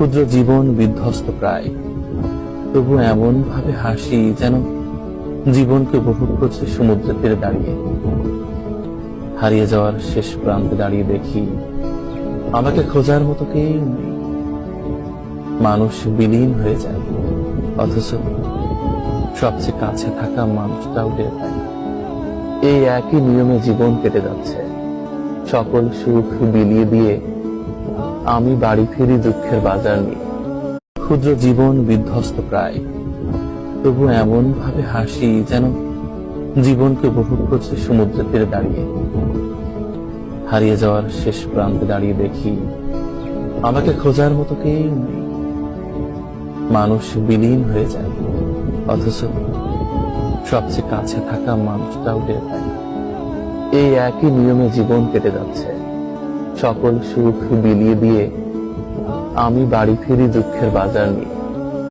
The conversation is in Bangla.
ক্ষুদ্র জীবন বিধ্বস্ত প্রায়, তবু এমন ভাবে হাসি যেন জীবনকে উপভোগ করছে সমুদ্রের তীরে দাঁড়িয়ে। হারিয়ে যাওয়ার শেষ প্রান্তে দাঁড়িয়ে দেখি আমাকে খোঁজার মতো কেউ নেই। মানুষ বিলীন হয়ে যায়, অথচ সবচেয়ে কাছে থাকা মানুষটাও টের পায় না। এই একই নিয়মে জীবন কেটে যাচ্ছে, সকল সুখ বিলিয়ে দিয়ে আমি বাড়ি ফিরি দুঃখের বাজার নিয়ে। ক্ষুদ্র জীবন বিধ্বস্ত প্রায়, তবু এমন ভাবে হাসি যেন জীবনকে উপভোগ করছে সমুদ্রের তীরে দাঁড়িয়ে। হারিয়ে যাওয়ার শেষ প্রান্তে দাঁড়িয়ে দেখি আমাকে খোঁজার মতো কেউ নেই। মানুষ বিলীন হয়ে যায়, অথচ সবচেয়ে কাছে থাকা মানুষটাও টের পায় না। এই একই নিয়মে জীবন কেটে যাচ্ছে, সকল সুখ বিলিয়ে দিয়ে আমি বাড়ি ফিরি দুঃখের বাজার নিয়ে।